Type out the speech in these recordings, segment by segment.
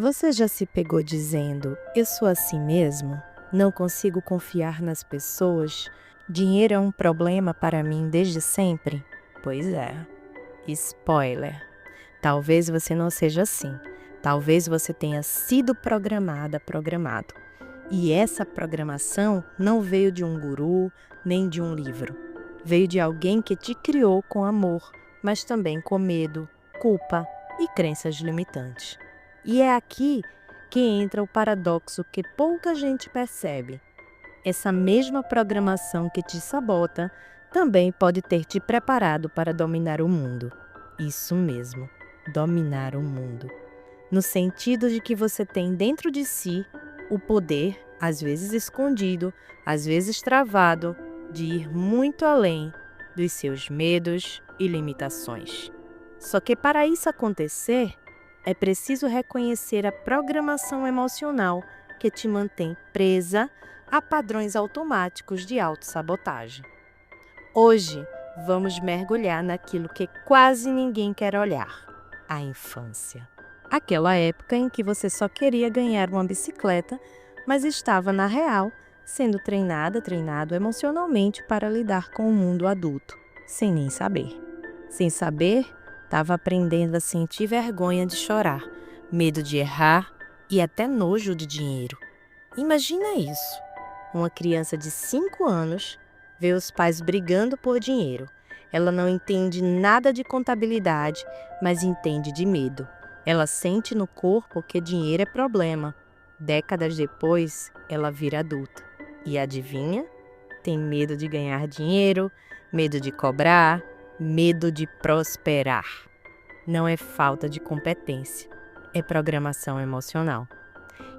Você já se pegou dizendo: "Eu sou assim mesmo? Não consigo confiar nas pessoas? Dinheiro é um problema para mim desde sempre?" Pois é. Spoiler. Talvez você não seja assim. Talvez você tenha sido programado. E essa programação não veio de um guru, nem de um livro. Veio de alguém que te criou com amor, mas também com medo, culpa e crenças limitantes. E é aqui que entra o paradoxo que pouca gente percebe. Essa mesma programação que te sabota também pode ter te preparado para dominar o mundo. Isso mesmo, dominar o mundo. No sentido de que você tem dentro de si o poder, às vezes escondido, às vezes travado, de ir muito além dos seus medos e limitações. Só que para isso acontecer, é preciso reconhecer a programação emocional que te mantém presa a padrões automáticos de autossabotagem. Hoje, vamos mergulhar naquilo que quase ninguém quer olhar: a infância. Aquela época em que você só queria ganhar uma bicicleta, mas estava, na real, sendo treinado emocionalmente para lidar com o mundo adulto, sem nem saber. Sem saber, estava aprendendo a sentir vergonha de chorar, medo de errar e até nojo de dinheiro. Imagina isso. Uma criança de 5 anos vê os pais brigando por dinheiro. Ela não entende nada de contabilidade, mas entende de medo. Ela sente no corpo que dinheiro é problema. Décadas depois, ela vira adulta. E adivinha? Tem medo de ganhar dinheiro, medo de cobrar, medo de prosperar. Não é falta de competência, é programação emocional.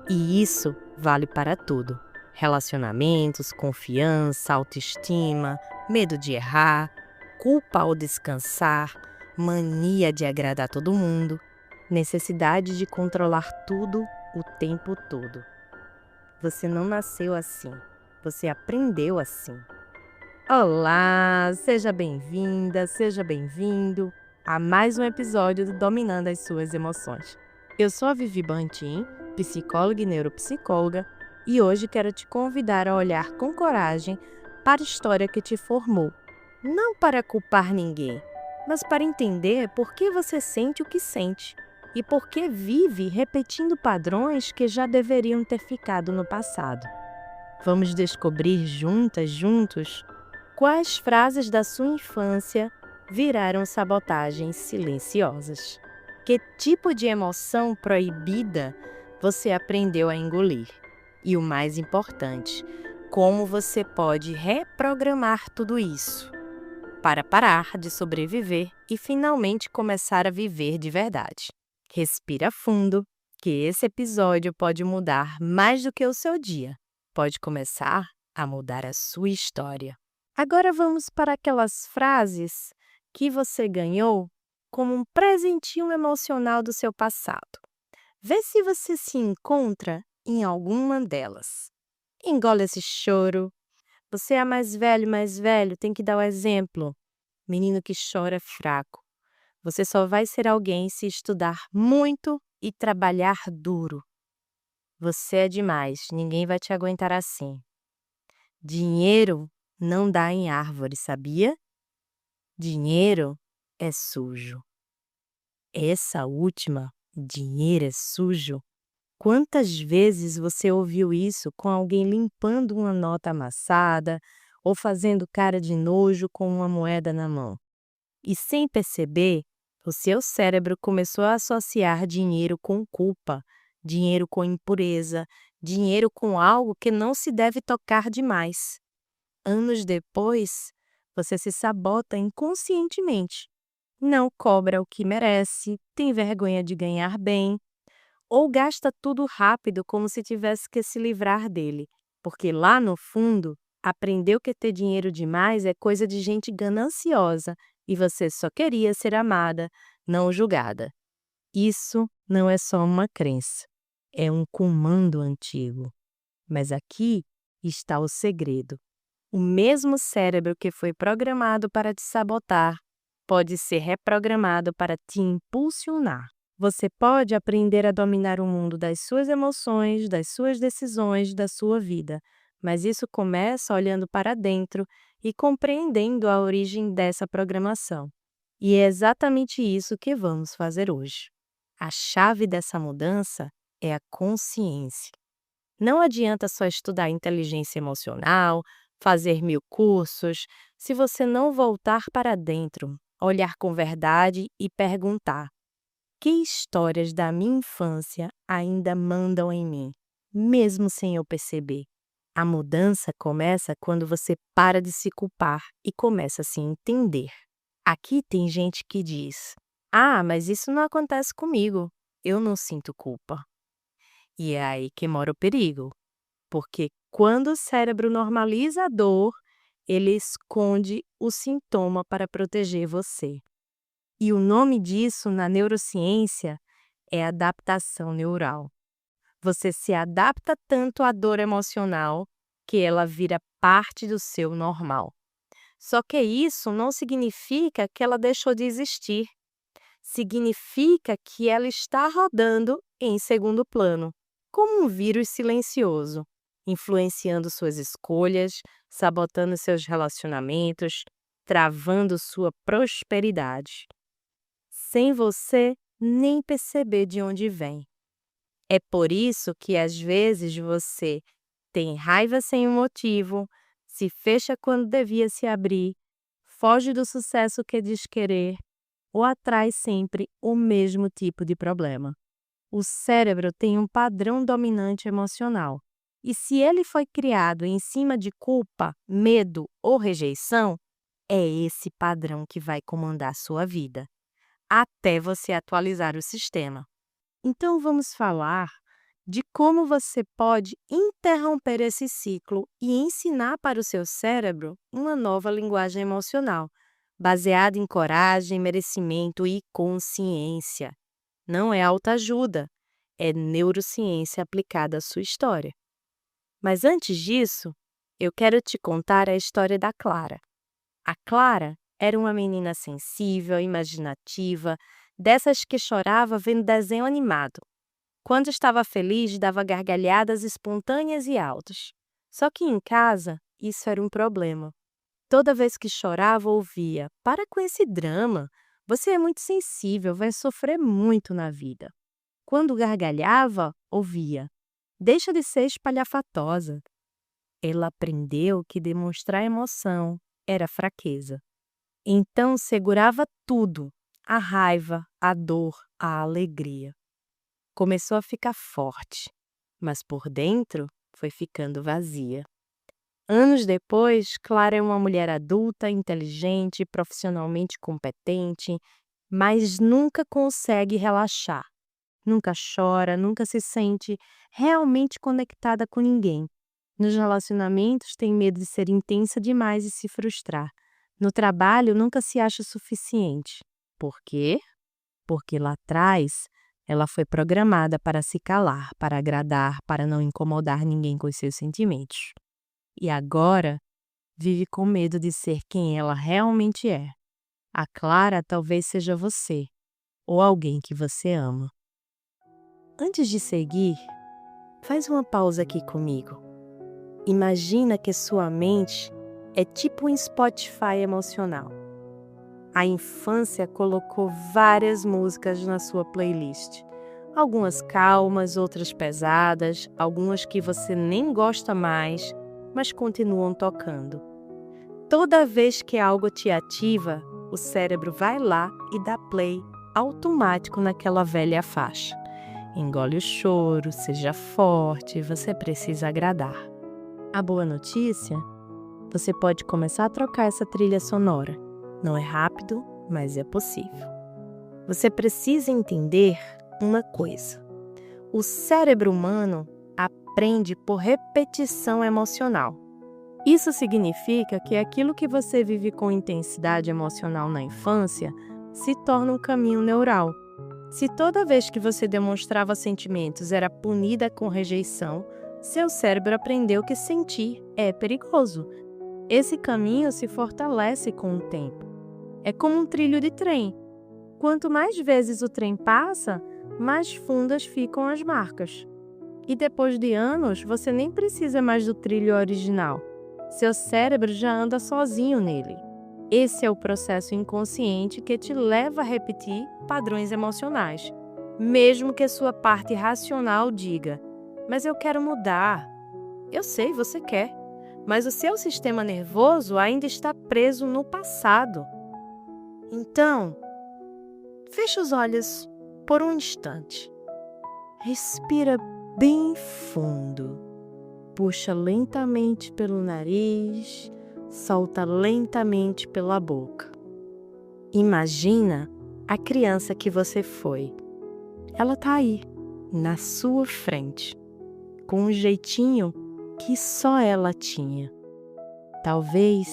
E isso vale para tudo: relacionamentos, confiança, autoestima, medo de errar, culpa ao descansar, mania de agradar todo mundo, necessidade de controlar tudo o tempo todo. Você não nasceu assim, você aprendeu assim. Olá, seja bem-vinda, seja bem-vindo a mais um episódio do Dominando as Suas Emoções. Eu sou a Vivi Bantim, psicóloga e neuropsicóloga, e hoje quero te convidar a olhar com coragem para a história que te formou. Não para culpar ninguém, mas para entender por que você sente o que sente e por que vive repetindo padrões que já deveriam ter ficado no passado. Vamos descobrir juntos, quais frases da sua infância viraram sabotagens silenciosas? Que tipo de emoção proibida você aprendeu a engolir? E o mais importante, como você pode reprogramar tudo isso para parar de sobreviver e finalmente começar a viver de verdade? Respira fundo, que esse episódio pode mudar mais do que o seu dia. Pode começar a mudar a sua história. Agora vamos para aquelas frases que você ganhou como um presentinho emocional do seu passado. Vê se você se encontra em alguma delas. Engole esse choro. Você é mais velho, tem que dar o exemplo. Menino que chora é fraco. Você só vai ser alguém se estudar muito e trabalhar duro. Você é demais, ninguém vai te aguentar assim. Dinheiro não dá em árvore, sabia? Dinheiro é sujo. Essa última, dinheiro é sujo. Quantas vezes você ouviu isso com alguém limpando uma nota amassada ou fazendo cara de nojo com uma moeda na mão? E sem perceber, o seu cérebro começou a associar dinheiro com culpa, dinheiro com impureza, dinheiro com algo que não se deve tocar demais. Anos depois, você se sabota inconscientemente. Não cobra o que merece, tem vergonha de ganhar bem, ou gasta tudo rápido como se tivesse que se livrar dele, porque lá no fundo, aprendeu que ter dinheiro demais é coisa de gente gananciosa e você só queria ser amada, não julgada. Isso não é só uma crença, é um comando antigo. Mas aqui está o segredo. O mesmo cérebro que foi programado para te sabotar pode ser reprogramado para te impulsionar. Você pode aprender a dominar o mundo das suas emoções, das suas decisões, da sua vida, mas isso começa olhando para dentro e compreendendo a origem dessa programação. E é exatamente isso que vamos fazer hoje. A chave dessa mudança é a consciência. Não adianta só estudar inteligência emocional, fazer 1000 cursos, se você não voltar para dentro, olhar com verdade e perguntar: que histórias da minha infância ainda mandam em mim, mesmo sem eu perceber? A mudança começa quando você para de se culpar e começa a se entender. Aqui tem gente que diz: ah, mas isso não acontece comigo, eu não sinto culpa. E é aí que mora o perigo, porque quando o cérebro normaliza a dor, ele esconde o sintoma para proteger você. E o nome disso na neurociência é adaptação neural. Você se adapta tanto à dor emocional que ela vira parte do seu normal. Só que isso não significa que ela deixou de existir. Significa que ela está rodando em segundo plano, como um vírus silencioso, influenciando suas escolhas, sabotando seus relacionamentos, travando sua prosperidade, sem você nem perceber de onde vem. É por isso que às vezes você tem raiva sem um motivo, se fecha quando devia se abrir, foge do sucesso que diz querer ou atrai sempre o mesmo tipo de problema. O cérebro tem um padrão dominante emocional. E se ele foi criado em cima de culpa, medo ou rejeição, é esse padrão que vai comandar sua vida, até você atualizar o sistema. Então vamos falar de como você pode interromper esse ciclo e ensinar para o seu cérebro uma nova linguagem emocional, baseada em coragem, merecimento e consciência. Não é autoajuda, é neurociência aplicada à sua história. Mas antes disso, eu quero te contar a história da Clara. A Clara era uma menina sensível, imaginativa, dessas que chorava vendo desenho animado. Quando estava feliz, dava gargalhadas espontâneas e altas. Só que em casa, isso era um problema. Toda vez que chorava, ouvia: para com esse drama, você é muito sensível, vai sofrer muito na vida. Quando gargalhava, ouvia: deixa de ser espalhafatosa. Ela aprendeu que demonstrar emoção era fraqueza. Então segurava tudo: a raiva, a dor, a alegria. Começou a ficar forte, mas por dentro foi ficando vazia. Anos depois, Clara é uma mulher adulta, inteligente, profissionalmente competente, mas nunca consegue relaxar. Nunca chora, nunca se sente realmente conectada com ninguém. Nos relacionamentos, tem medo de ser intensa demais e se frustrar. No trabalho, nunca se acha suficiente. Por quê? Porque lá atrás, ela foi programada para se calar, para agradar, para não incomodar ninguém com os seus sentimentos. E agora, vive com medo de ser quem ela realmente é. A Clara talvez seja você, ou alguém que você ama. Antes de seguir, faz uma pausa aqui comigo. Imagina que sua mente é tipo um Spotify emocional. A infância colocou várias músicas na sua playlist. Algumas calmas, outras pesadas, algumas que você nem gosta mais, mas continuam tocando. Toda vez que algo te ativa, o cérebro vai lá e dá play automático naquela velha faixa. Engole o choro, seja forte, você precisa agradar. A boa notícia? Você pode começar a trocar essa trilha sonora. Não é rápido, mas é possível. Você precisa entender uma coisa. O cérebro humano aprende por repetição emocional. Isso significa que aquilo que você vive com intensidade emocional na infância se torna um caminho neural. Se toda vez que você demonstrava sentimentos era punida com rejeição, seu cérebro aprendeu que sentir é perigoso. Esse caminho se fortalece com o tempo. É como um trilho de trem. Quanto mais vezes o trem passa, mais fundas ficam as marcas. E depois de anos, você nem precisa mais do trilho original. Seu cérebro já anda sozinho nele. Esse é o processo inconsciente que te leva a repetir padrões emocionais, mesmo que sua parte racional diga: "Mas eu quero mudar." Eu sei, você quer, mas o seu sistema nervoso ainda está preso no passado. Então, feche os olhos por um instante. Respira bem fundo. Puxa lentamente pelo nariz, solta lentamente pela boca. Imagina a criança que você foi. Ela está aí, na sua frente, com um jeitinho que só ela tinha. Talvez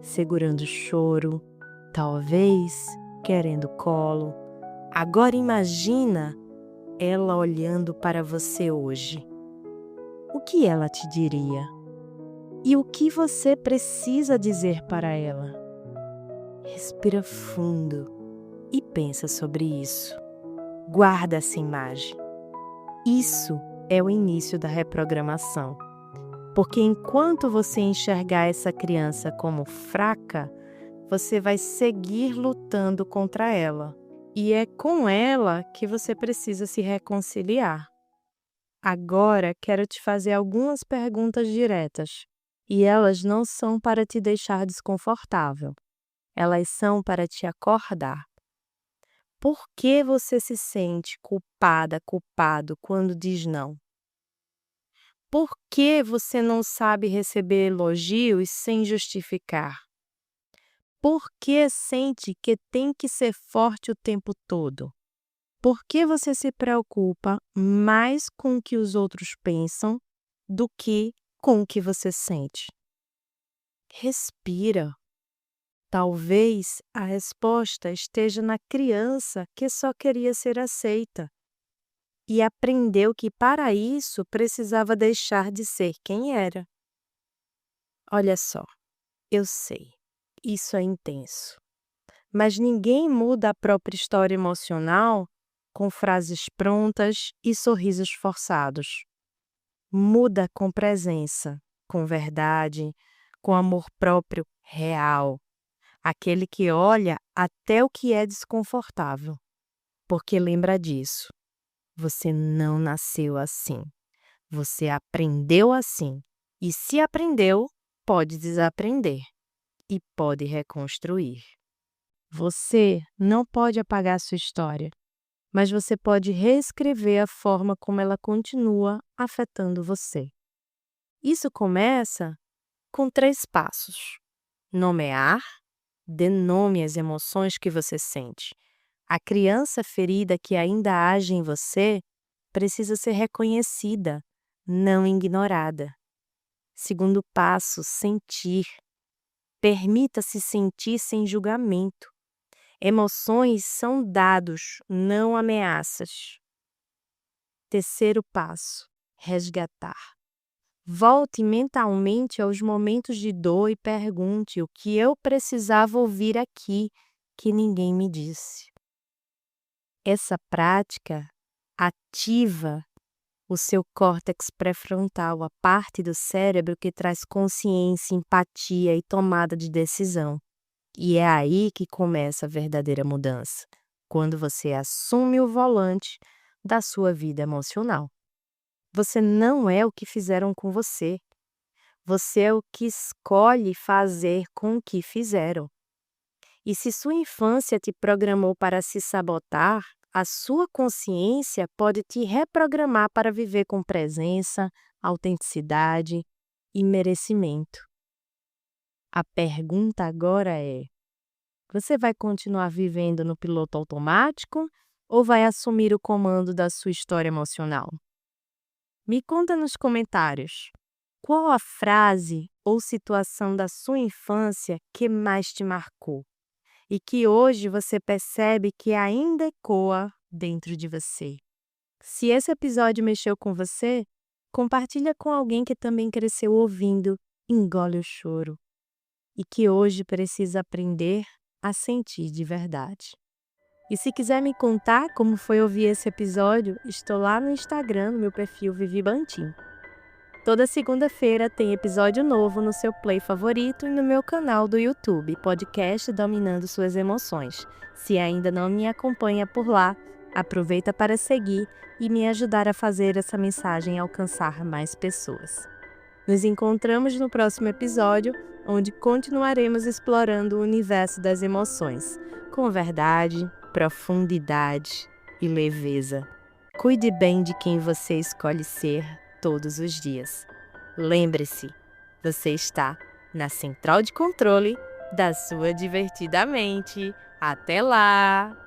segurando o choro, talvez querendo colo. Agora imagina ela olhando para você hoje. O que ela te diria? E o que você precisa dizer para ela? Respira fundo e pensa sobre isso. Guarda essa imagem. Isso é o início da reprogramação. Porque enquanto você enxergar essa criança como fraca, você vai seguir lutando contra ela. E é com ela que você precisa se reconciliar. Agora quero te fazer algumas perguntas diretas. E elas não são para te deixar desconfortável. Elas são para te acordar. Por que você se sente culpada, culpado quando diz não? Por que você não sabe receber elogios sem justificar? Por que sente que tem que ser forte o tempo todo? Por que você se preocupa mais com o que os outros pensam do que com o que você sente? Respira. Talvez a resposta esteja na criança que só queria ser aceita e aprendeu que para isso precisava deixar de ser quem era. Olha só, eu sei, isso é intenso, mas ninguém muda a própria história emocional com frases prontas e sorrisos forçados. Muda com presença, com verdade, com amor próprio real. Aquele que olha até o que é desconfortável. Porque lembra disso, você não nasceu assim. Você aprendeu assim. E se aprendeu, pode desaprender. E pode reconstruir. Você não pode apagar sua história, mas você pode reescrever a forma como ela continua afetando você. Isso começa com 3 passos. Nomear. Dê nome às emoções que você sente. A criança ferida que ainda age em você precisa ser reconhecida, não ignorada. Segundo passo, sentir. Permita-se sentir sem julgamento. Emoções são dados, não ameaças. Terceiro passo, resgatar. Volte mentalmente aos momentos de dor e pergunte o que eu precisava ouvir aqui que ninguém me disse. Essa prática ativa o seu córtex pré-frontal, a parte do cérebro que traz consciência, empatia e tomada de decisão. E é aí que começa a verdadeira mudança, quando você assume o volante da sua vida emocional. Você não é o que fizeram com você. Você é o que escolhe fazer com o que fizeram. E se sua infância te programou para se sabotar, a sua consciência pode te reprogramar para viver com presença, autenticidade e merecimento. A pergunta agora é: você vai continuar vivendo no piloto automático ou vai assumir o comando da sua história emocional? Me conta nos comentários. Qual a frase ou situação da sua infância que mais te marcou e que hoje você percebe que ainda ecoa dentro de você? Se esse episódio mexeu com você, compartilha com alguém que também cresceu ouvindo Engole o Choro e que hoje precisa aprender a sentir de verdade. E se quiser me contar como foi ouvir esse episódio, estou lá no Instagram, no meu perfil Vivi Bantim. Toda segunda-feira tem episódio novo no seu play favorito e no meu canal do YouTube, podcast Dominando Suas Emoções. Se ainda não me acompanha por lá, aproveita para seguir e me ajudar a fazer essa mensagem alcançar mais pessoas. Nos encontramos no próximo episódio, onde continuaremos explorando o universo das emoções, com verdade, profundidade e leveza. Cuide bem de quem você escolhe ser todos os dias. Lembre-se, você está na central de controle da sua divertida mente. Até lá!